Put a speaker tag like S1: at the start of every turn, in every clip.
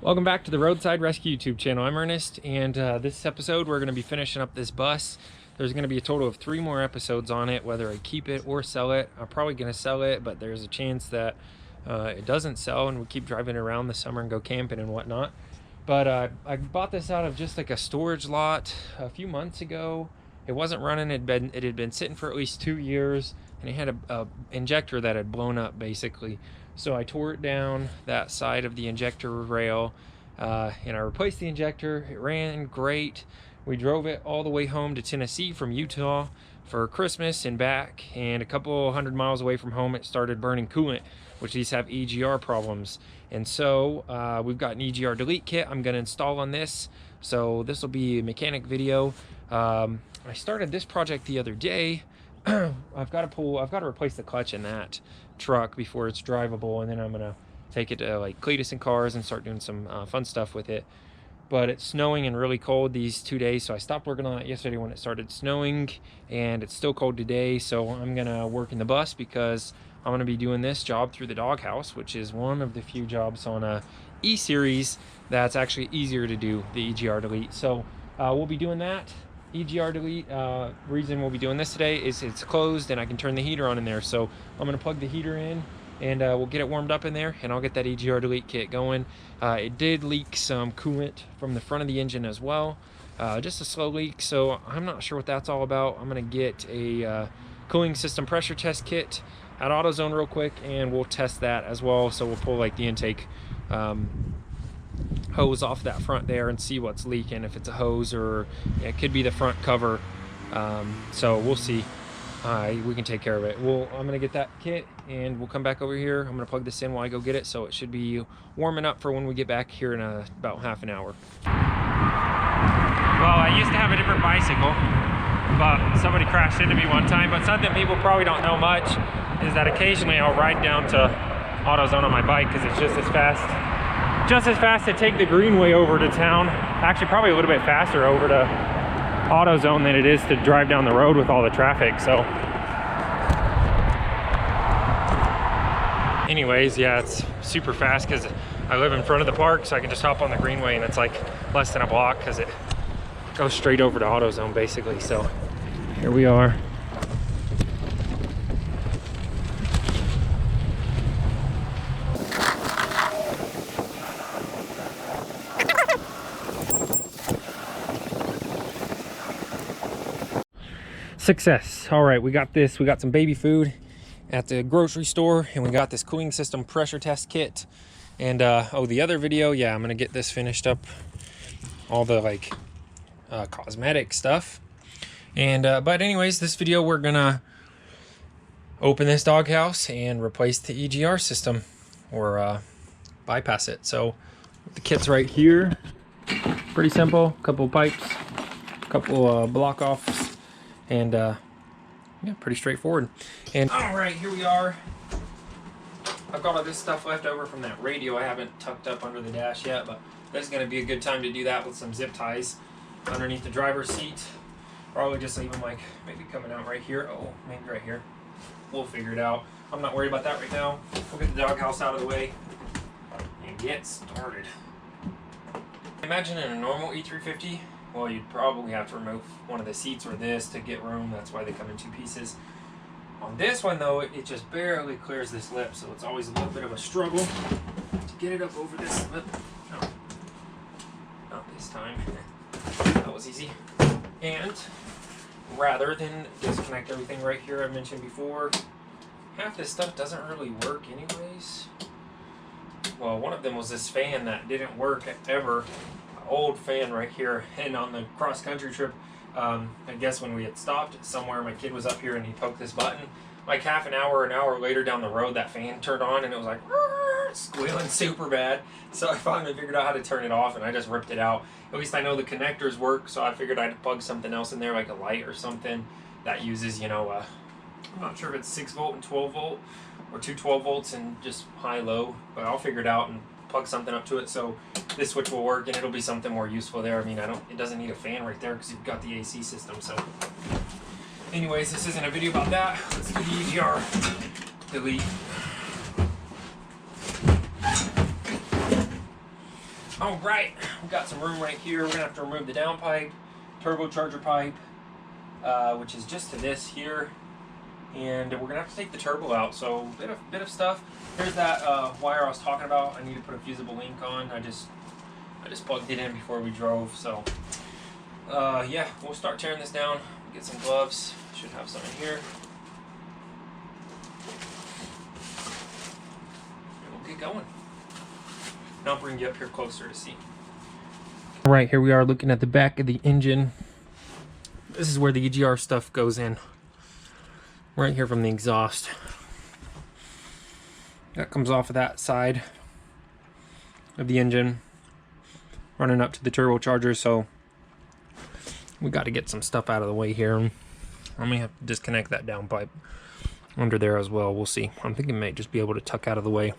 S1: Welcome back to the Roadside Rescue YouTube channel. I'm Ernest, and this episode we're going to be finishing up this bus. There's going to be a total of 3 more episodes on it, whether I keep it or sell it. I'm probably going to sell it, but there's a chance that it doesn't sell and we keep driving around this summer and go camping and whatnot. But I bought this out of just like a storage lot a few months ago. It wasn't running. It had been sitting for at least 2 years, and it had a injector that had blown up basically. So I tore it down, that side of the injector rail, and I replaced the injector. It ran great. We drove it all the way home to Tennessee from Utah for Christmas and back, and a couple 100 miles away from home it started burning coolant, which these have EGR problems. And so we've got an EGR delete kit I'm going to install on this. So this will be a mechanic video. I started this project the other day. I've got to replace the clutch in that truck before it's drivable, and then I'm gonna take it to like Cletus and Cars and start doing some fun stuff with it. But it's snowing and really cold these 2 days, so I stopped working on it yesterday when it started snowing, and it's still cold today. So I'm gonna work in the bus because I'm gonna be doing this job through the doghouse, which is one of the few jobs on a E-Series that's actually easier to do, the EGR delete. So we'll be doing that. EGR delete, reason we'll be doing this today is it's closed and I can turn the heater on in there. So I'm going to plug the heater in and we'll get it warmed up in there, and I'll get that EGR delete kit going. It did leak some coolant from the front of the engine as well, just a slow leak, so I'm not sure what that's all about. I'm going to get a cooling system pressure test kit at AutoZone real quick, and we'll test that as well. So we'll pull like the intake hose off that front there and see what's leaking, if it's a hose or it could be the front cover. So we'll see. We can take care of it. I'm gonna get that kit and we'll come back over here. I'm gonna plug this in while I go get it, so it should be warming up for when we get back here in about half an hour. Well, I used to have a different bicycle, but somebody crashed into me one time. But something people probably don't know much is that occasionally I'll ride down to AutoZone on my bike because it's just as fast to take the Greenway over to town. Actually, probably a little bit faster over to AutoZone than it is to drive down the road with all the traffic. So anyways, yeah, it's super fast because I live in front of the park, so I can just hop on the Greenway and it's like less than a block because it goes straight over to AutoZone basically. So here we are. Success. All right, we got this. We got some baby food at the grocery store, and we got this cooling system pressure test kit. And oh, the other video, yeah, I'm gonna get this finished up, all the like cosmetic stuff. And but anyways, this video we're gonna open this doghouse and replace the EGR system, or bypass it. So the kit's right here. Pretty simple. Couple pipes, couple block offs. And yeah, pretty straightforward. And all right, here we are. I've got all this stuff left over from that radio I haven't tucked up under the dash yet, but this is going to be a good time to do that with some zip ties underneath the driver's seat. Probably just leave them like maybe coming out right here. Oh, maybe right here. We'll figure it out. I'm not worried about that right now. We'll get the doghouse out of the way and get started. Imagine in a normal E350, well, you'd probably have to remove one of the seats or this to get room. That's why they come in 2 pieces. On this one, though, it just barely clears this lip, so it's always a little bit of a struggle to get it up over this lip. No, not this time. That was easy. And rather than disconnect everything right here, I mentioned before, half this stuff doesn't really work anyways. Well, one of them was this fan that didn't work ever. Old fan right here. And on the cross-country trip, I guess when we had stopped somewhere, my kid was up here and he poked this button. Like half an hour later down the road, that fan turned on and it was like squealing super bad. So I finally figured out how to turn it off, and I just ripped it out. At least I know the connectors work, so I figured I'd plug something else in there, like a light or something that uses, you know, I'm not sure if it's 6 volt and 12 volt or 2 12 volts and just high-low, but I'll figure it out and plug something up to it so this switch will work, and it'll be something more useful there. I mean, it doesn't need a fan right there because you've got the AC system. So anyways, this isn't a video about that. Let's do the EGR delete. All right, we've got some room right here. We're gonna have to remove the downpipe, turbocharger pipe, which is just to this here, and we're gonna have to take the turbo out. So bit of stuff. Here's that wire I was talking about. I need to put a fusible link on. I just plugged it in before we drove. So yeah, we'll start tearing this down. Get some gloves. Should have some in here. And we'll get going. And I'll bring you up here closer to see. All right, here we are looking at the back of the engine. This is where the EGR stuff goes in. Right here from the exhaust. That comes off of that side of the engine, running up to the turbocharger. So we got to get some stuff out of the way here. I'm gonna have to disconnect that downpipe under there as well. We'll see. I'm thinking it may just be able to tuck out of the way.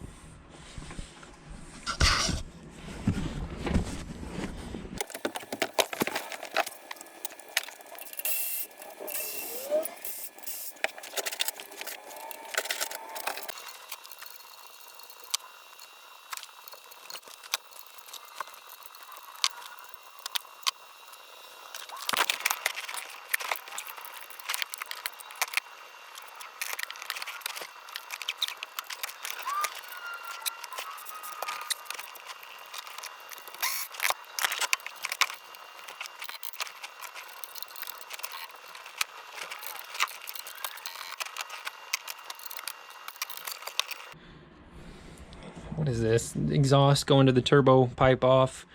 S1: What is this? Exhaust going to the turbo pipe off.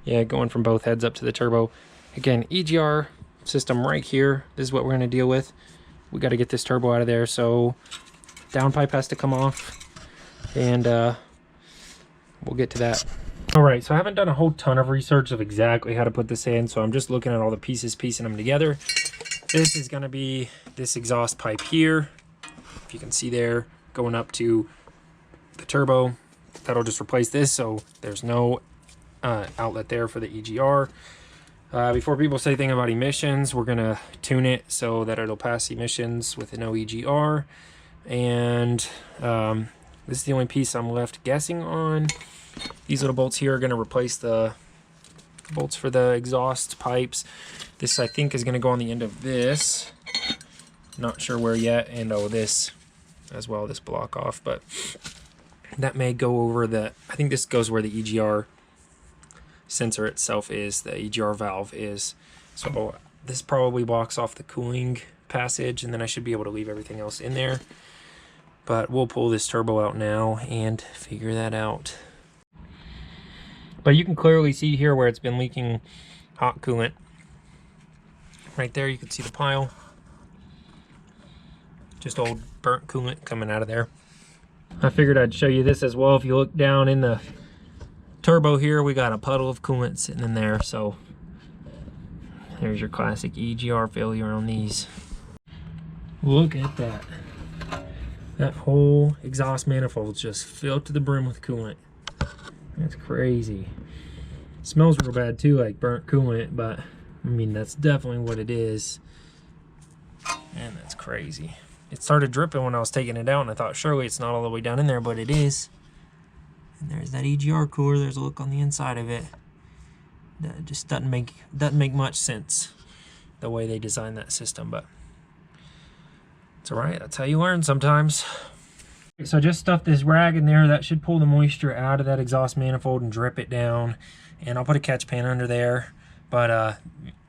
S1: Yeah, going from both heads up to the turbo. Again, EGR system right here. This is what we're going to deal with. We got to get this turbo out of there. So downpipe has to come off, and we'll get to that. All right, so I haven't done a whole ton of research of exactly how to put this in. So I'm just looking at all the pieces, piecing them together. This is going to be this exhaust pipe here. If you can see there, going up to the turbo. That'll just replace this, so there's no outlet there for the EGR. Before people say anything about emissions, we're gonna tune it so that it'll pass emissions with no EGR. And this is the only piece I'm left guessing on. These little bolts here are gonna replace the bolts for the exhaust pipes. This, I think, is gonna go on the end of this. Not sure where yet, and this as well, this block off, but that may go over the, I think this goes where the EGR sensor itself is, the EGR valve is. So this probably blocks off the cooling passage, and then I should be able to leave everything else in there. But we'll pull this turbo out now and figure that out. But you can clearly see here where it's been leaking hot coolant. Right there, you can see the pile. Just old burnt coolant coming out of there. I figured I'd show you this as well. If you look down in the turbo here, we got a puddle of coolant sitting in there. So there's your classic EGR failure on these. Look at that. That whole exhaust manifold just filled to the brim with coolant. That's crazy. It smells real bad too, like burnt coolant, but I mean, that's definitely what it is. And that's crazy. It started dripping when I was taking it out, and I thought surely it's not all the way down in there, but it is. And there's that EGR cooler. There's a look on the inside of it. That just doesn't make much sense the way they designed that system, but it's all right. That's how you learn sometimes. So I just stuffed this rag in there. That should pull the moisture out of that exhaust manifold and drip it down. And I'll put a catch pan under there. But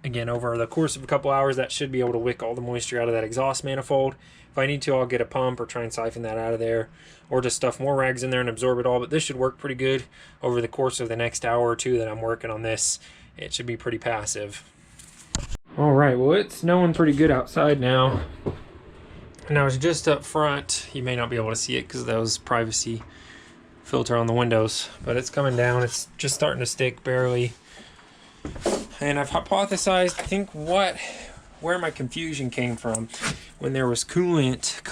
S1: again, over the course of a couple hours, that should be able to wick all the moisture out of that exhaust manifold. If I need to, I'll get a pump or try and siphon that out of there, or just stuff more rags in there and absorb it all. But this should work pretty good over the course of the next hour or two that I'm working on this. It should be pretty passive. All right, well, it's snowing pretty good outside now. And I was just up front. You may not be able to see it because of those privacy filter on the windows, but it's coming down. It's just starting to stick barely. And I've hypothesized, I think, where my confusion came from. When there was coolant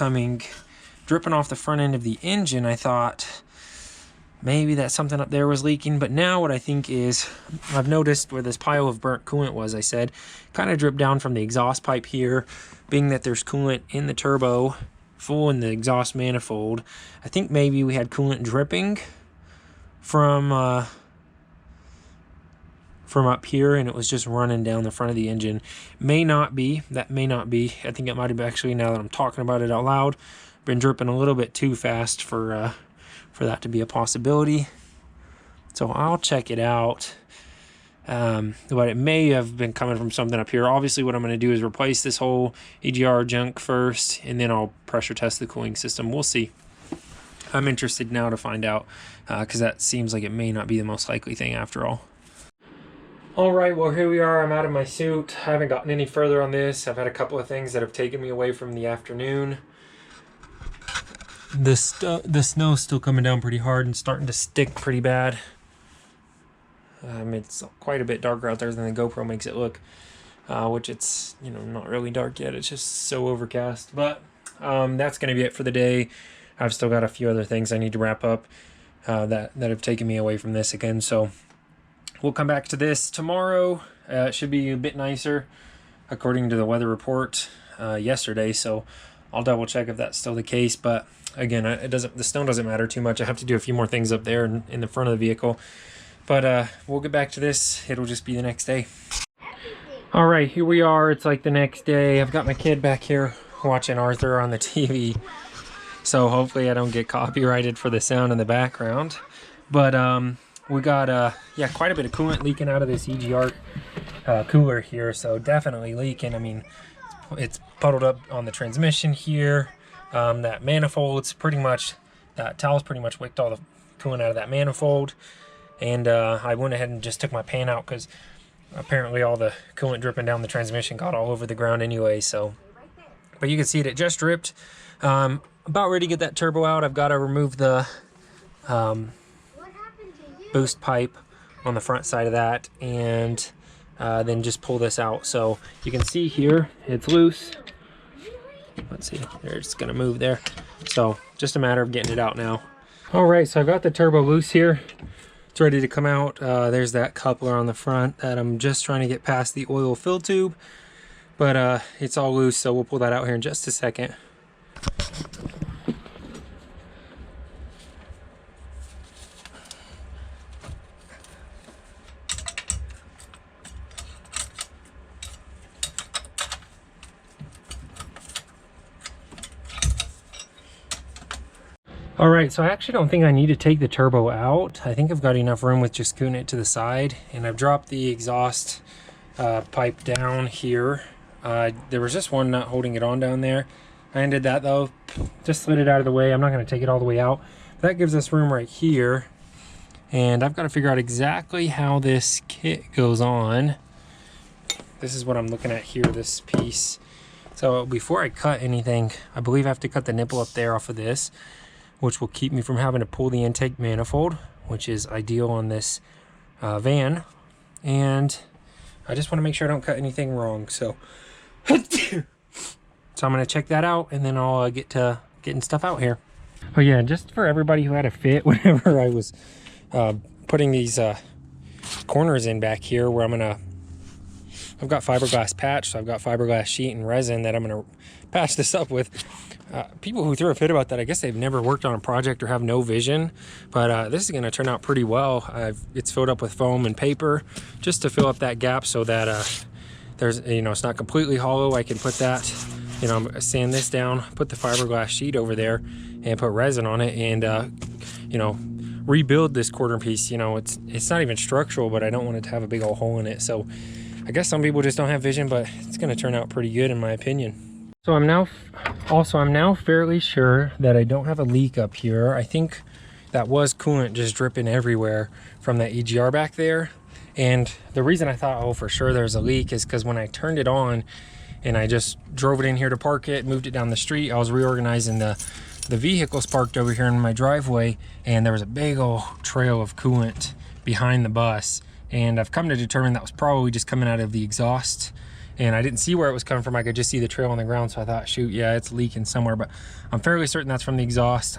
S1: dripping off the front end of the engine, I thought maybe that something up there was leaking. But now what I think is, I've noticed where this pile of burnt coolant was, I said, kind of dripped down from the exhaust pipe here, being that there's coolant in the turbo, full in the exhaust manifold. I think maybe we had coolant dripping from from up here, and it was just running down the front of the engine. May not be. That may not be. I think it might have actually, now that I'm talking about it out loud, been dripping a little bit too fast for that to be a possibility. So I'll check it out. But it may have been coming from something up here. Obviously, what I'm going to do is replace this whole EGR junk first, and then I'll pressure test the cooling system. We'll see. I'm interested now to find out, because that seems like it may not be the most likely thing after all. All right, well, here we are. I'm out of my suit. I haven't gotten any further on this. I've had a couple of things that have taken me away from the afternoon. The snow's still coming down pretty hard and starting to stick pretty bad. It's quite a bit darker out there than the GoPro makes it look, which it's, you know, not really dark yet. It's just so overcast. But that's going to be it for the day. I've still got a few other things I need to wrap up that have taken me away from this again. So we'll come back to this tomorrow. It should be a bit nicer according to the weather report yesterday. So I'll double check if that's still the case. But again, the snow doesn't matter too much. I have to do a few more things up there in the front of the vehicle. But we'll get back to this. It'll just be the next day. All right, here we are. It's like the next day. I've got my kid back here watching Arthur on the TV. So hopefully I don't get copyrighted for the sound in the background. But we got, yeah, quite a bit of coolant leaking out of this EGR cooler here. So definitely leaking. I mean, it's puddled up on the transmission here. That manifold, that towel's pretty much wicked all the coolant out of that manifold. And I went ahead and just took my pan out because apparently all the coolant dripping down the transmission got all over the ground anyway. So, but you can see it just dripped. About ready to get that turbo out. I've got to remove the boost pipe on the front side of that, and then just pull this out. So you can see here it's loose. Let's see, it's gonna move there. So just a matter of getting it out now. All right, so I got the turbo loose here. It's ready to come out. There's that coupler on the front that I'm just trying to get past the oil fill tube, but it's all loose, so we'll pull that out here in just a second. All right, so I actually don't think I need to take the turbo out. I think I've got enough room with just scooting it to the side, and I've dropped the exhaust pipe down here. There was just one nut holding it on down there. I undid that though, just slid it out of the way. I'm not gonna take it all the way out. That gives us room right here, and I've got to figure out exactly how this kit goes on. This is what I'm looking at here, this piece. So before I cut anything, I believe I have to cut the nipple up there off of this, which will keep me from having to pull the intake manifold, which is ideal on this van. And I just want to make sure I don't cut anything wrong. So, I'm going to check that out, and then I'll get to getting stuff out here. Oh yeah, just for everybody who had a fit whenever I was putting these corners in back here, where I've got fiberglass patch, so I've got fiberglass sheet and resin that I'm going to patch this up with. People who threw a fit about that, I guess they've never worked on a project or have no vision, but this is going to turn out pretty well. It's filled up with foam and paper just to fill up that gap, so that there's, you know, it's not completely hollow. I can put that, you know, sand this down, put the fiberglass sheet over there, and put resin on it, and you know, rebuild this quarter piece. You know, it's not even structural, but I don't want it to have a big old hole in it. So I guess some people just don't have vision, but it's going to turn out pretty good in my opinion. So I'm now fairly sure that I don't have a leak up here. I think that was coolant just dripping everywhere from that EGR back there. And the reason I thought, oh, for sure there's a leak, is because when I turned it on and I just drove it in here to park it, moved it down the street, I was reorganizing the vehicles parked over here in my driveway, and there was a big old trail of coolant behind the bus. And I've come to determine that was probably just coming out of the exhaust, and I didn't see where it was coming from. I could just see the trail on the ground, so I thought, shoot, yeah, it's leaking somewhere, but I'm fairly certain that's from the exhaust.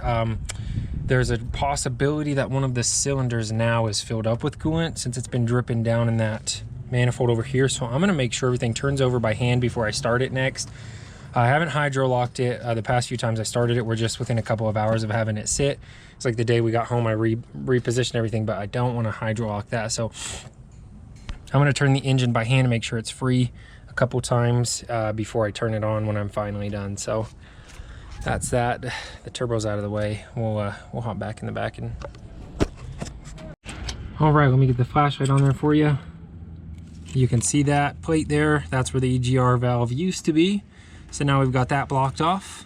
S1: There's a possibility that one of the cylinders now is filled up with coolant, since it's been dripping down in that manifold over here. So I'm gonna make sure everything turns over by hand before I start it next. I haven't hydro locked it. The past few times I started it, we're just within a couple of hours of having it sit. It's like the day we got home, I repositioned everything, but I don't want to hydro lock that. So I'm gonna turn the engine by hand to make sure it's free a couple times before I turn it on when I'm finally done. So that's that. The turbo's out of the way. We'll hop back in the back and. All right, let me get the flashlight on there for you. You can see that plate there. That's where the EGR valve used to be. So now we've got that blocked off.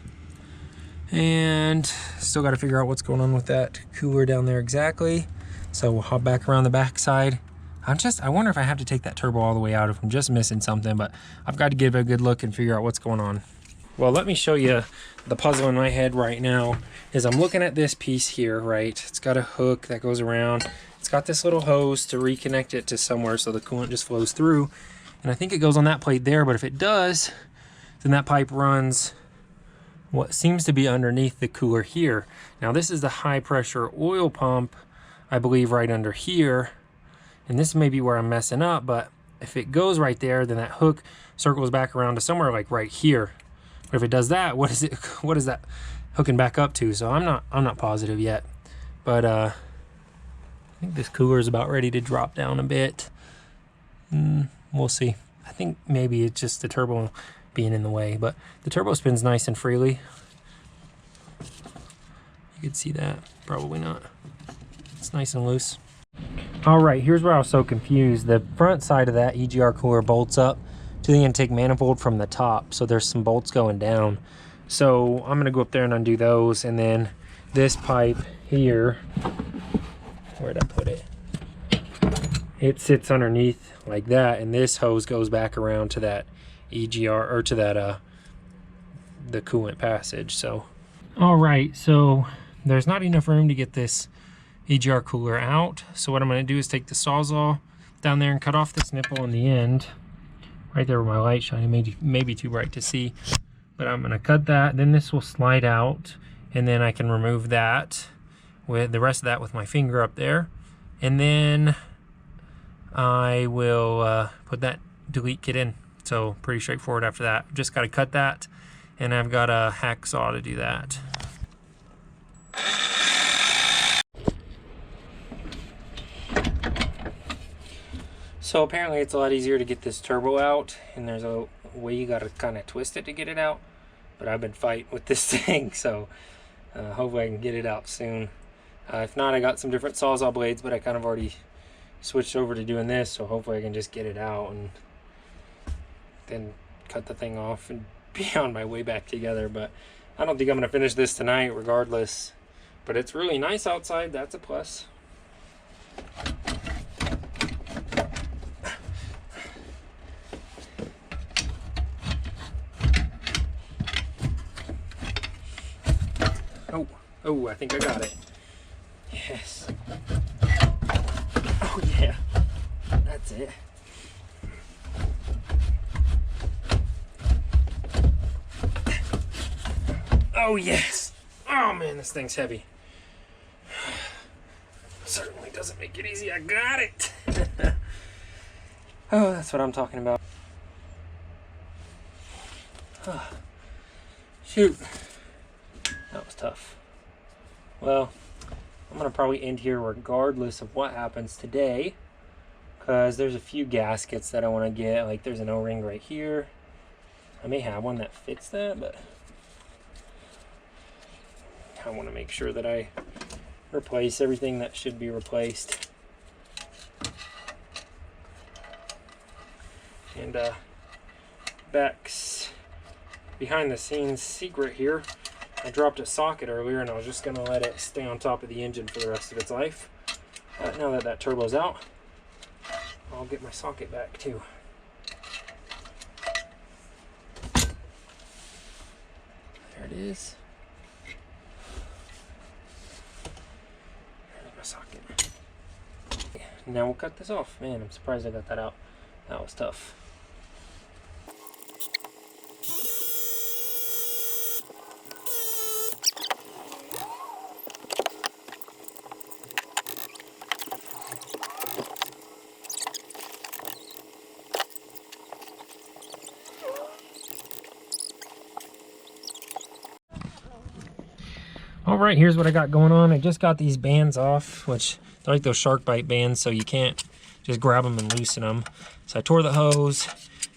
S1: And still got to figure out what's going on with that cooler down there exactly. So we'll hop back around the back side. I wonder if I have to take that turbo all the way out, if I'm just missing something, but I've got to give it a good look and figure out what's going on. Well, let me show you the puzzle in my head right now. Is I'm looking at this piece here, right? It's got a hook that goes around. It's got this little hose to reconnect it to somewhere so the coolant just flows through. And I think it goes on that plate there, but if it does, then that pipe runs what seems to be underneath the cooler here. Now this is the high pressure oil pump, I believe, right under here. And this may be where I'm messing up, but if it goes right there, then that hook circles back around to somewhere like right here. But if it does that, what is that hooking back up to? So I'm not positive yet. But I think this cooler is about ready to drop down a bit. We'll see. I think maybe it's just the turbo being in the way, but the turbo spins nice and freely. You could see that. Probably not. It's nice and loose. All right, here's where I was so confused. The front side of that EGR cooler bolts up to the intake manifold from the top, so there's some bolts going down. So I'm gonna go up there and undo those, and then this pipe here, where'd I put it? It sits underneath like that, and this hose goes back around to that EGR, or to that the coolant passage. So all right, so there's not enough room to get this EGR cooler out. So what I'm going to do is take the Sawzall down there and cut off this nipple on the end, right there where my light shining. Maybe too bright to see, but I'm going to cut that. Then this will slide out, and then I can remove that with the rest of that with my finger up there, and then I will put that delete kit in. So pretty straightforward after that. Just got to cut that, and I've got a hacksaw to do that. So apparently it's a lot easier to get this turbo out, and there's a way you got to kind of twist it to get it out. But I've been fighting with this thing, so hopefully I can get it out soon. If not, I got some different Sawzall blades, but I kind of already switched over to doing this, so hopefully I can just get it out and then cut the thing off and be on my way back together. But I don't think I'm going to finish this tonight regardless. But it's really nice outside, that's a plus. Oh, I think I got it. Yes. Oh yeah, that's it. Oh yes. Oh man, this thing's heavy. Certainly doesn't make it easy. I got it. Oh, that's what I'm talking about. Oh, shoot. That was tough. Well, I'm going to probably end here regardless of what happens today, because there's a few gaskets that I want to get. Like there's an O-ring right here. I may have one that fits that, but I want to make sure that I replace everything that should be replaced. And back's behind the scenes secret here. I dropped a socket earlier, and I was just going to let it stay on top of the engine for the rest of its life. But now that that turbo's out, I'll get my socket back too. There it is. There's my socket. Now we'll cut this off. Man, I'm surprised I got that out. That was tough. All right, here's what I got going on. I just got these bands off, which they're like those shark bite bands, so you can't just grab them and loosen them. So I tore the hose.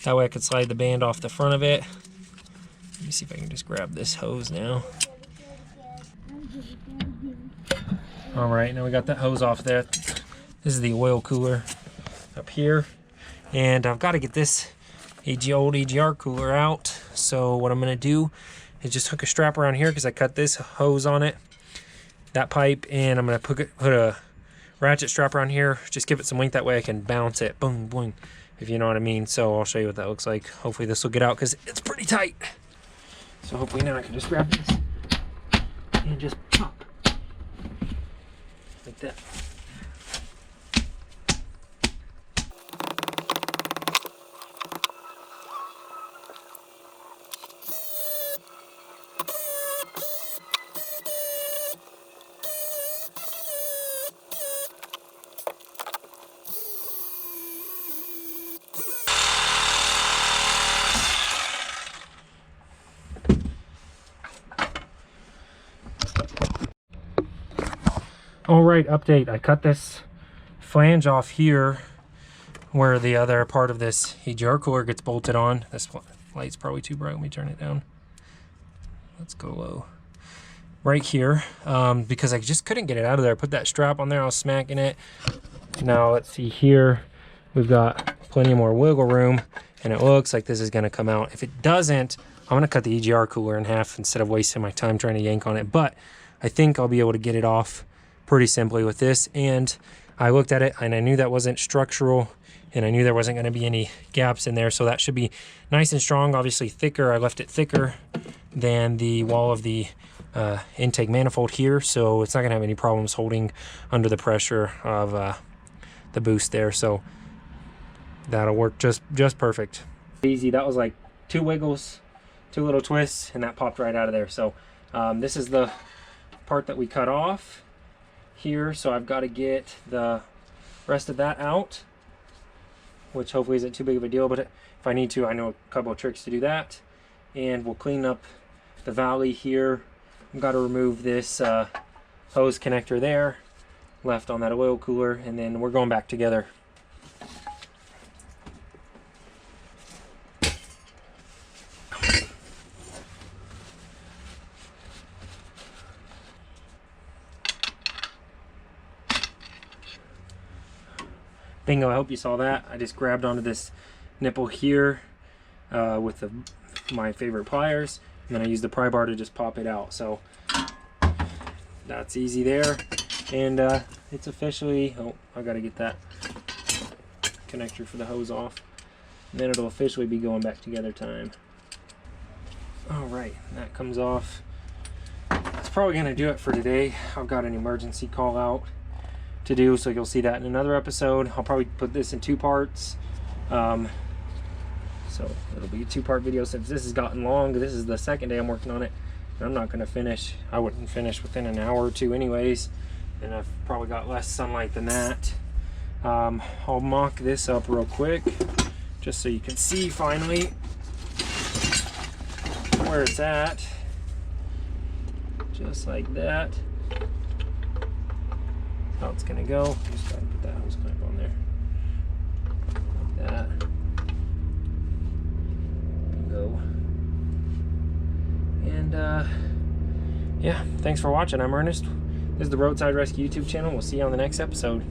S1: That way I could slide the band off the front of it. Let me see if I can just grab this hose now. All right, now we got that hose off there. This is the oil cooler up here. And I've got to get this old 𝐒𝐻 cooler out. So what I'm gonna do is just hook a strap around here because I cut this hose on it, that pipe, and I'm gonna put a ratchet strap around here. Just give it some length, that way I can bounce it, boom, boom, if you know what I mean. So I'll show you what that looks like. Hopefully this will get out because it's pretty tight. So hopefully now I can just grab this and just pop like that. All right, update. I cut this flange off here where the other part of this 𝐒𝐻 cooler gets bolted on. This light's probably too bright. Let me turn it down. Let's go low. Right here, because I just couldn't get it out of there. I put that strap on there, I was smacking it. Now let's see here. We've got plenty more wiggle room, and it looks like this is gonna come out. If it doesn't, I'm gonna cut the 𝐒𝐻 cooler in half instead of wasting my time trying to yank on it. But I think I'll be able to get it off pretty simply with this. And I looked at it and I knew that wasn't structural, and I knew there wasn't going to be any gaps in there, so that should be nice and strong. Obviously thicker. I left it thicker than the wall of the intake manifold here, so it's not going to have any problems holding under the pressure of the boost there. So that'll work just perfect. Easy. That was like 2 wiggles, 2 little twists, and that popped right out of there. So this is the part that we cut off here, so I've got to get the rest of that out, which hopefully isn't too big of a deal, but if I need to, I know a couple of tricks to do that. And we'll clean up the valley here. I've got to remove this hose connector there left on that oil cooler, and then we're going back together. Bingo, I hope you saw that. I just grabbed onto this nipple here with my favorite pliers, and then I used the pry bar to just pop it out. So that's easy there. And it's officially, oh, I gotta get that connector for the hose off. And then it'll officially be going back together time. All right, that comes off. That's probably gonna do it for today. I've got an emergency call out to do, so you'll see that in another episode. I'll probably put this in 2 parts, so it'll be a 2-part video since this has gotten long. This is the 2nd day I'm working on it, and I'm not going to finish. I wouldn't finish within an hour or 2 anyways, and I've probably got less sunlight than that. I'll mock this up real quick just so you can see finally where it's at, just like that. How it's gonna go. Just gotta put that hose clamp on there like that. Go. And yeah, thanks for watching. I'm Ernest. This is the Roadside Rescue YouTube channel. We'll see you on the next episode.